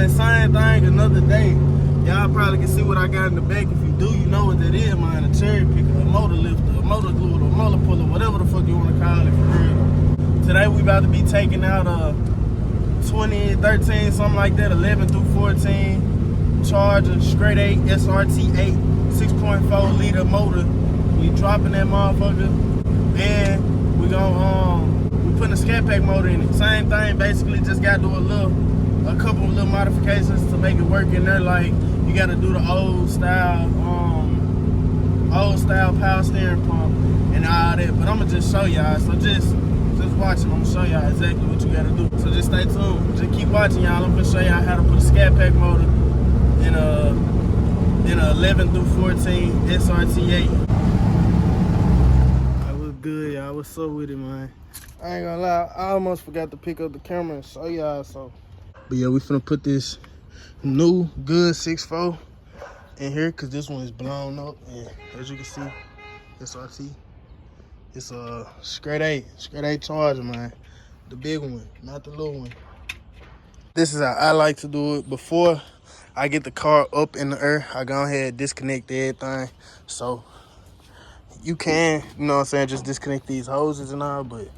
man, same thing another day. Y'all probably can see what I got in the back. If you do, you know what that is, man. A cherry picker, a motor lifter, a motor gluer, a motor puller, whatever the fuck you want to call it for real. Today we about to be taking out 2013, something like that, 11 through 14 Charger, straight 8, SRT8, 6.4 liter motor. We dropping that motherfucker, and we putting a Scatpack motor in it. Same thing, basically just got to do a couple of little modifications to make it work in there. Like you got to do the old style power steering pump and all that. But I'm gonna just show y'all. So just watch it. I'm gonna show y'all exactly what you gotta do. So just stay tuned. Just keep watching, y'all. I'm gonna show y'all how to put a Scatpack motor in a 11 through 14 SRT8. That was good, y'all. What's up with it, man? I ain't gonna lie, I almost forgot to pick up the camera and show y'all. So, but yeah, we finna put this new good 6.4 in here because this one is blown up. And as you can see, SRT. It's a straight 8 Charger, man. The big one, not the little one. This is how I like to do it. Before I get the car up in the air, I go ahead and disconnect everything. So you can, you know what I'm saying, just disconnect these hoses and all, but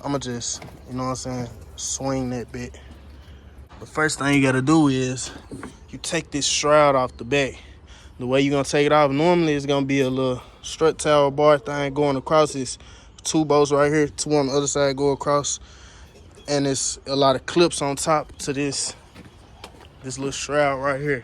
I'ma just, you know what I'm saying, swing that bit. The first thing you gotta do is you take this shroud off the back. The way you're gonna take it off, normally it's gonna be a little strut tower bar thing going across. This two bolts right here, two on the other side go across, and it's a lot of clips on top to this little shroud right here.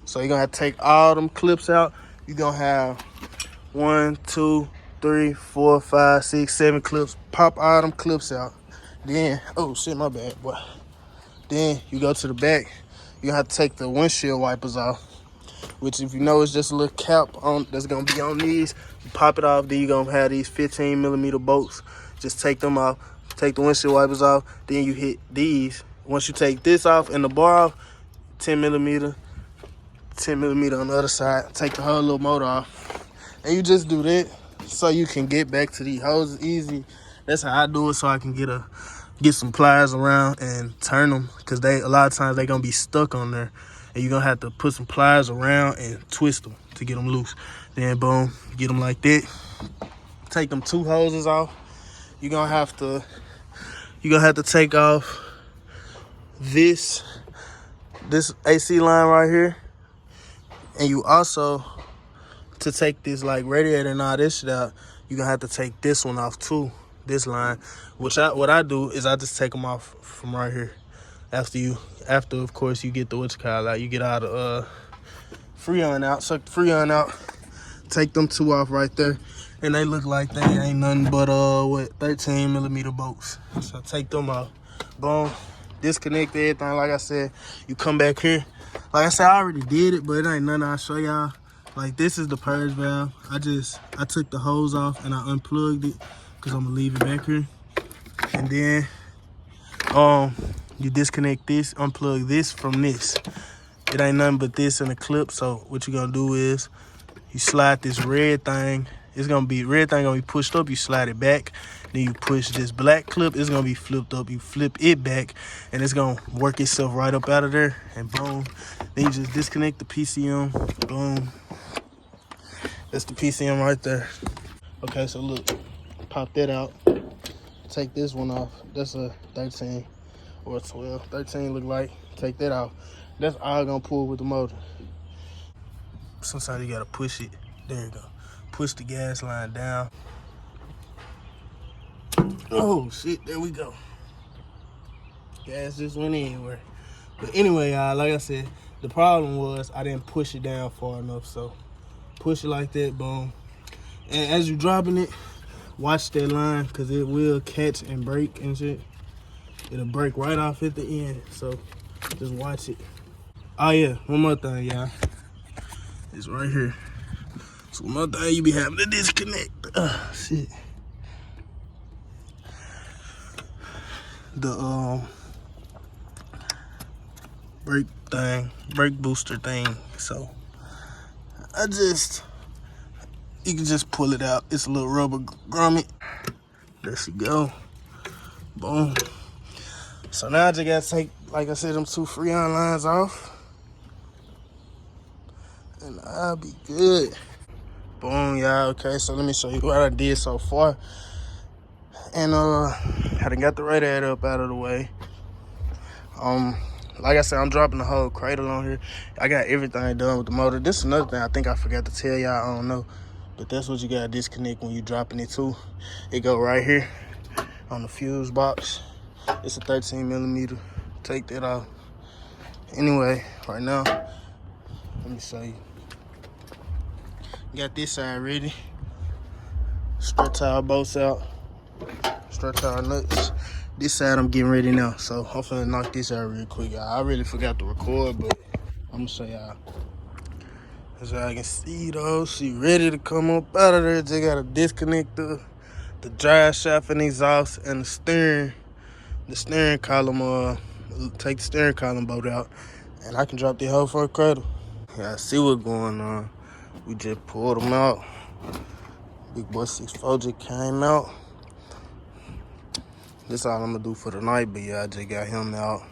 So you're gonna have to take all them clips out. You're gonna have 1, 2, 3, 4, 5, 6, 7 clips. Pop all them clips out. Then, oh shit, my bad, boy. Then you go to the back. You're gonna have to take the windshield wipers off, which, if you know, it's just a little cap on that's gonna be on these. You pop it off, then you're gonna have these 15mm bolts. Just take them off, take the windshield wipers off, then you hit these. Once you take this off and the bar off, 10mm on the other side, take the whole little motor off. And you just do that so you can get back to these hoses easy. That's how I do it, so I can get some pliers around and turn them, because a lot of times they're gonna be stuck on there. And you're gonna have to put some pliers around and twist them to get them loose. Then boom, get them like that. Take them two hoses off. You're gonna have to take off this AC line right here. And you also, to take this like radiator and all this shit out, you're gonna have to take this one off too, this line. What I do is I just take them off from right here. After of course you get the out, you get out of Freon out, suck the Freon out, take them two off right there, and they look like they ain't nothing but 13mm bolts. So take them off, boom, disconnect everything. Like I said, you come back here. Like I said, I already did it, but it ain't nothing I'll show y'all. Like, this is the purge valve. I took the hose off and I unplugged it because I'm gonna leave it back here. And then you disconnect this, unplug this from this. It ain't nothing but this and a clip. So what you're gonna do is you slide this red thing. Red thing gonna be pushed up. You slide it back. Then you push this black clip. It's gonna be flipped up. You flip it back, and it's gonna work itself right up out of there. And boom. Then you just disconnect the PCM. Boom. That's the PCM right there. Okay, so look, pop that out. Take this one off. That's a 13 or a 12. 13 look like. Take that off. That's all gonna pull with the motor. Sometimes you gotta push it. There you go. Push the gas line down. Oh shit, there we go. Gas just went anywhere. But anyway, y'all, like I said, the problem was I didn't push it down far enough. So push it like that, boom. And as you're dropping it, watch that line, because it will catch and break and shit. It'll break right off at the end. So just watch it. Oh yeah, one more thing, y'all. It's right here. So one more thing you be having to disconnect. Shit. The brake booster thing. So you can just pull it out. It's a little rubber grommet. There she go. Boom. So now I just gotta take, like I said, them 2 Freon lines off. And I'll be good. Boom, y'all. Okay, so let me show you what I did so far. And I done got the radiator up out of the way. Like I said, I'm dropping the whole cradle on here. I got everything done with the motor. This is another thing I think I forgot to tell y'all. I don't know, but that's what you gotta disconnect when you dropping it too. It go right here on the fuse box. It's a 13 millimeter. Take that off. Anyway, right now, let me show you. Got this side ready. Stretch our bolts out. Stretch our nuts. This side I'm getting ready now, so I'm finna knock this out real quick, y'all. I really forgot to record, but I'm gonna show y'all. As y'all can see though, she ready to come up out of there. Just gotta disconnect the drive shaft and exhaust and the steering column, take the steering column bolt out, and I can drop the whole front cradle. Yeah, I see what's going on. We just pulled them out. Big boy 6'4" just came out. This all I'm gonna do for the night, but yeah, I just got him out.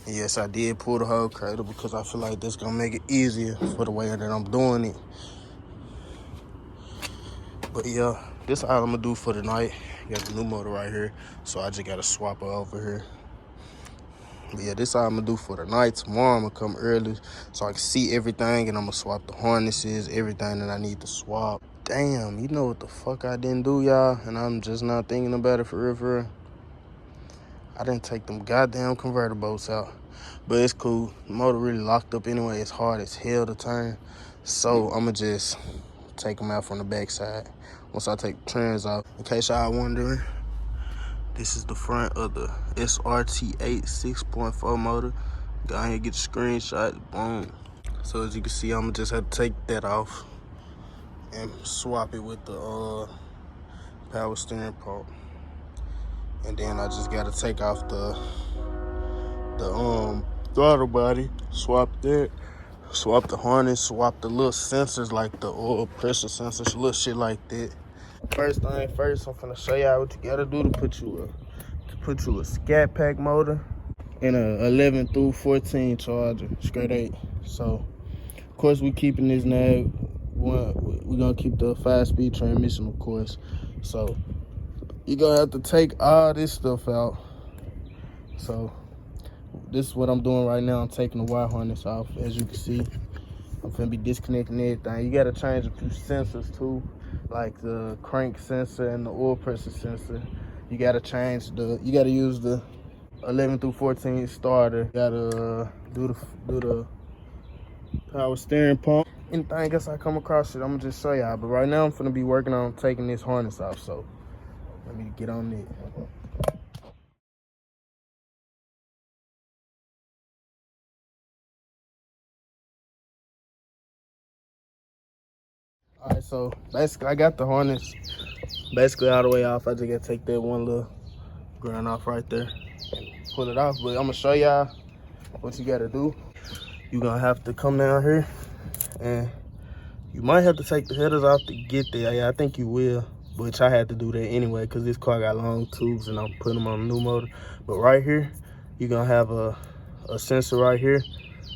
And yes, I did pull the whole cradle because I feel like that's gonna make it easier for the way that I'm doing it. But yeah, this all I'm gonna do for the night. Got the new motor right here, so I just gotta swap her over here. But yeah, this all I'm gonna do for the night. Tomorrow I'm gonna come early so I can see everything, and I'm gonna swap the harnesses, everything that I need to swap. Damn, you know what the fuck I didn't do, y'all? And I'm just not thinking about it for real, for real. I didn't take them goddamn converter bolts out, but it's cool. The motor really locked up anyway. It's hard as hell to turn, so I'm gonna just take them out from the back side once I take the trans off. In case y'all wondering, this is the front of the SRT8 6.4 motor. Go ahead and get the screenshot. Boom. So as you can see, I'm gonna just have to take that off and swap it with the power steering pump. And then I just gotta take off the throttle body, swap that, swap the harness, swap the little sensors like the oil pressure sensors, little shit like that. First thing first, I'm finna show y'all what you gotta do to put you a Scatpack motor in a 11 through 14 Charger, straight 8. So of course we keeping this nag. We're gonna keep the 5-speed transmission, of course. So you're gonna have to take all this stuff out. So this is what I'm doing right now. I'm taking the wire harness off. As you can see, I'm gonna be disconnecting everything. You gotta change a few sensors too, like the crank sensor and the oil pressure sensor. You gotta use the 11 through 14 starter. You gotta do the power steering pump. Anything else I come across, I'm gonna just show y'all. But right now I'm gonna be working on taking this harness off. So let me get on it. All right, so basically I got the harness basically all the way off. I just gotta take that one little ground off right there and pull it off. But I'm gonna show y'all what you gotta do. You're gonna have to come down here, and you might have to take the headers off to get there. Yeah, I think you will, which I had to do that anyway because this car got long tubes and I'm putting them on a new motor. But right here, you're gonna have a sensor right here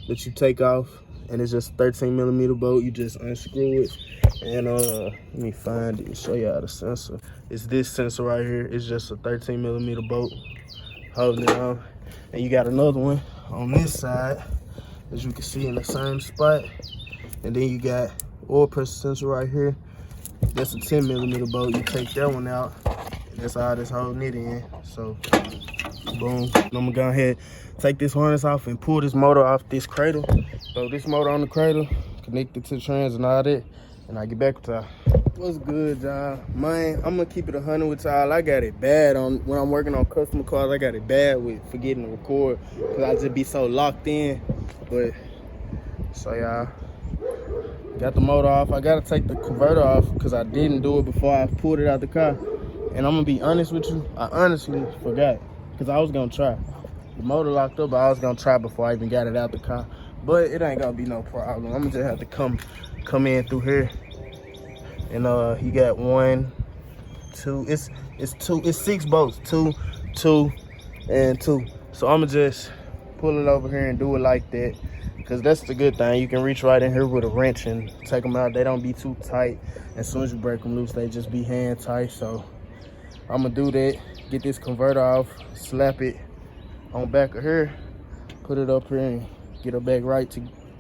that you take off, and it's just a 13 millimeter bolt. You just unscrew it, and let me find it and show y'all the sensor. It's this sensor right here. It's just a 13 millimeter bolt holding it on. And you got another one on this side, as you can see, in the same spot. And then you got oil pressure sensor right here. That's a 10 millimeter bolt. You take that one out, and that's all that's holding it in. So boom. I'm gonna go ahead, take this harness off and pull this motor off this cradle. Throw this motor on the cradle, connect it to the trans and all that, and I get back with y'all. What's good, y'all? Man, I'm gonna keep it 100 with y'all. I got it bad when I'm working on customer cars. I got it bad with forgetting to record because I just be so locked in. But so y'all, got the motor off. I gotta take the converter off because I didn't do it before I pulled it out the car. And I'm gonna be honest with you, I honestly forgot because I was gonna try. The motor locked up, but I was gonna try before I even got it out the car. But it ain't gonna be no problem. I'm gonna just have to come in through here. And you got 1, 2, it's 6 bolts, 2, 2, and 2. So I'ma just pull it over here and do it like that, because that's the good thing. You can reach right in here with a wrench and take them out. They don't be too tight. As soon as you break them loose, they just be hand tight. So I'm gonna do that, get this converter off, slap it on back of here, put it up here and get it back right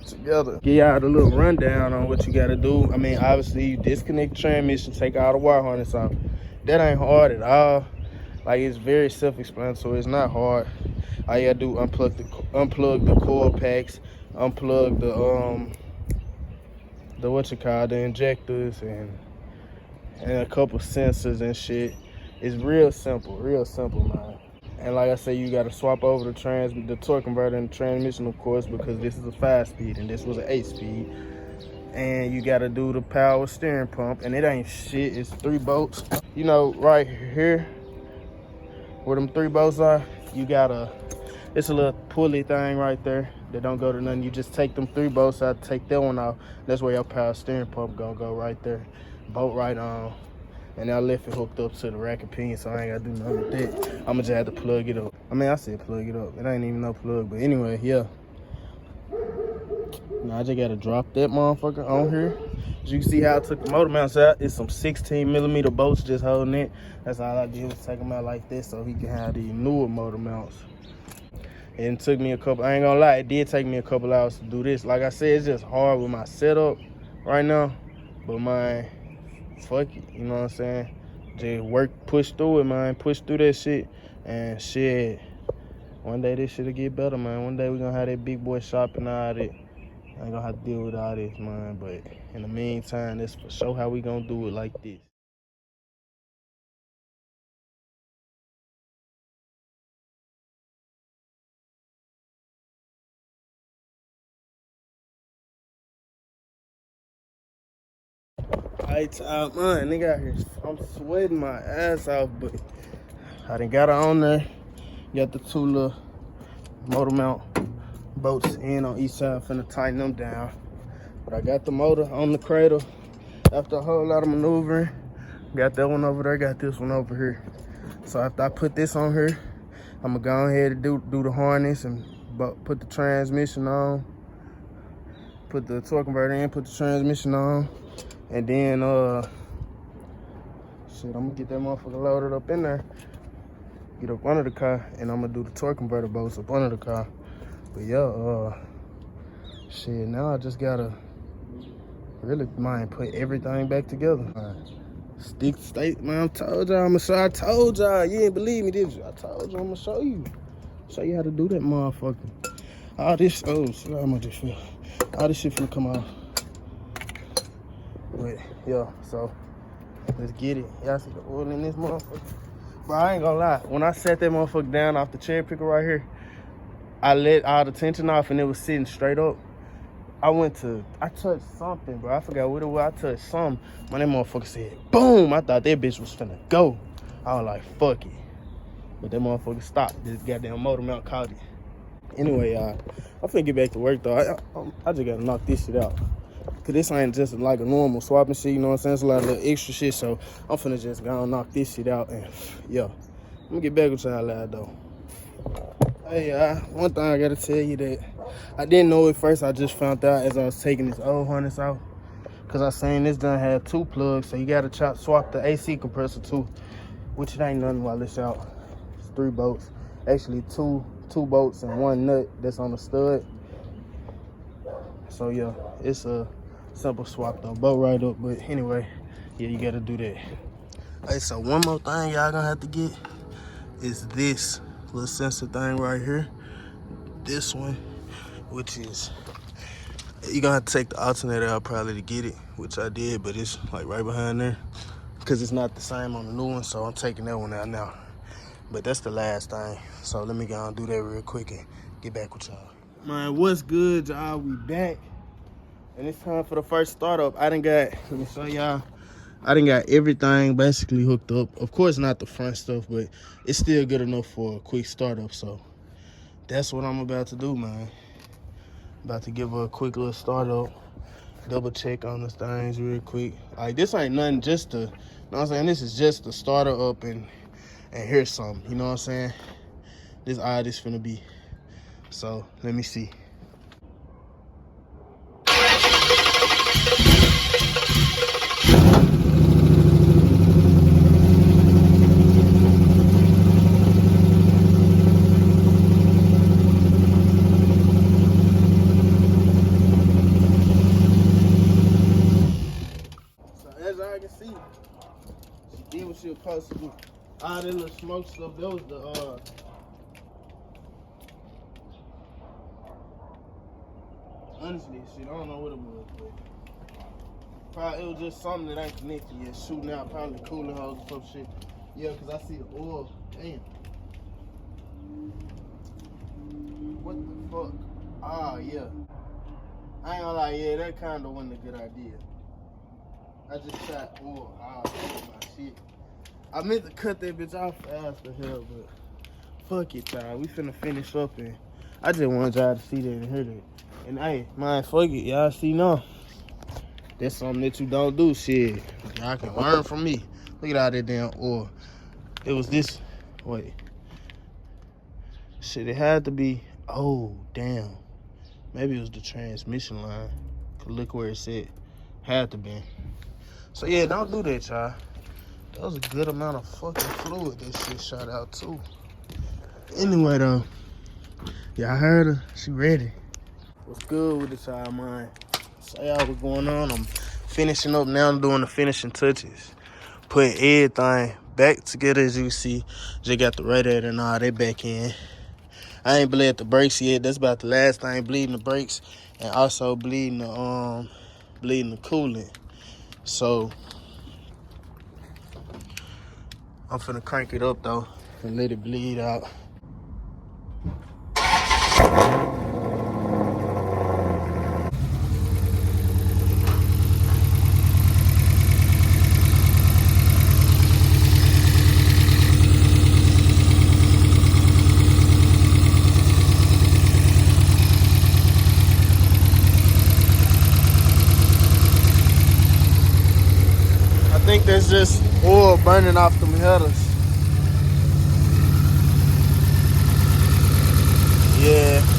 together. Give y'all a little rundown on what you gotta do. I mean, obviously you disconnect the transmission, take all the wire harness off. That ain't hard at all. Like, it's very self-explanatory. It's not hard. All you gotta do, unplug the coil packs, unplug the injectors and a couple sensors and shit. It's real simple, man. And like I said, you gotta swap over the torque converter and the transmission, of course, because this is a 5-speed and this was an 8-speed. And you gotta do the power steering pump, and it ain't shit. It's 3 bolts. You know, right here where them 3 bolts are, it's a little pulley thing right there that don't go to nothing. You just take them 3 bolts out, take that one off. That's where your power steering pump gonna go right there. Bolt right on. And I left it hooked up to the rack and pinion, so I ain't gotta do nothing with that. I'ma just have to plug it up. I mean, I said plug it up. It ain't even no plug, but anyway, yeah. Now I just gotta drop that motherfucker on here. As you can see how I took the motor mounts out, it's some 16mm bolts just holding it. That's all I did was take them out like this so he can have the newer motor mounts. And it took me I ain't gonna lie, it did take me a couple hours to do this. Like I said, it's just hard with my setup right now, but fuck it, you know what I'm saying? Just push through it, man. Push through that shit. And shit, one day this shit'll get better, man. One day we gonna have that big boy shop and all that. I ain't gonna have to deal with all this, man. But in the meantime, that's for sure how we gonna do it like this. Lights out, man. Nigga out here, I'm sweating my ass off, but I done got her on there. Got the 2 little motor mount bolts in on each side. Finna tighten them down. But I got the motor on the cradle after a whole lot of maneuvering. Got that one over there, got this one over here. So after I put this on here, I'm gonna go ahead and do the harness and put the transmission on. Put the torque converter in, put the transmission on. And then, shit, I'm gonna get that motherfucker loaded up in there. Get up under the car, and I'm gonna do the torque converter bolts up under the car. But yeah, shit, now I just gotta really put everything back together. Stick to state, man. I told y'all I'm gonna show. I told y'all, you didn't believe me, did you? I told you I'm gonna show you. Show you how to do that motherfucker. All this, oh shit, how much this feel? All this shit finna come off. But yeah, so let's get it. Y'all see the oil in this motherfucker? But I ain't gonna lie, when I set that motherfucker down off the cherry picker right here, I let all the tension off and it was sitting straight up. I touched something, bro. I forgot what it was. I touched something. That motherfucker said, boom. I thought that bitch was finna go. I was like, fuck it. But that motherfucker stopped. This goddamn motor mount caught it. Anyway, y'all, I'm finna get back to work, though. I just gotta knock this shit out. Cause this ain't just like a normal swapping shit, you know what I'm saying? It's a lot of little extra shit, so I'm finna just go and knock this shit out, and yeah. I'm gonna get back with y'all later, though. Hey, one thing I gotta tell you that I didn't know at first. I just found out as I was taking this old harness out, cause I seen this done have 2 plugs, so you gotta swap the AC compressor too, which it ain't nothing while it's out. It's 3 bolts, actually two bolts and 1 nut that's on the stud. So yeah, it's a simple swap though, bolt right up. But anyway, yeah, you gotta do that. Hey, so one more thing y'all gonna have to get is this little sensor thing right here. This one, which is, you're gonna have to take the alternator out probably to get it, which I did, but it's like right behind there because it's not the same on the new one, so I'm taking that one out now. But that's the last thing, so let me go and do that real quick and get back with y'all. Man, what's good, y'all? We back, and it's time for the first startup. Let me show y'all. I done got everything basically hooked up. Of course, not the front stuff, but it's still good enough for a quick startup. So that's what I'm about to do, man. About to give her a quick little startup. Double check on the things real quick. Like, this ain't nothing, just to, you know what I'm saying? This is just the starter up and here's something, you know what I'm saying? this odd is finna be. So let me see. As I can see, she did what she was supposed to do. All that little smoke stuff, that was the honestly, shit, I don't know what it was, but probably it was just something that ain't connected yet. Shooting out probably cooling hose or some shit. Yeah, cause I see the oil. Damn. What the fuck? Ah, yeah. I ain't gonna lie, yeah, that kinda wasn't a good idea. I just shot oil out of my shit. I meant to cut that bitch off fast to hell, but fuck it, y'all. We finna finish up, and I just wanted y'all to see that and hear that. And hey, man, fuck it, y'all see now. That's something that you don't do, shit. Y'all can learn from me. Look at all that damn oil. It was this, wait. Shit, it had to be, oh, damn. Maybe it was the transmission line. Cause look where it said, had to be. So yeah, don't do that, y'all. That was a good amount of fucking fluid that shit shot out too. Anyway though, y'all heard her, she ready. What's good with this y'all, man? So y'all what's going on? I'm finishing up now, doing the finishing touches. Putting everything back together as you see. Just got the radiator and all that back in. I ain't bled the brakes yet. That's about the last thing, bleeding the brakes and also bleeding the coolant. So I'm finna crank it up though and let it bleed out. I think that's just oil burning off them headers. Yeah.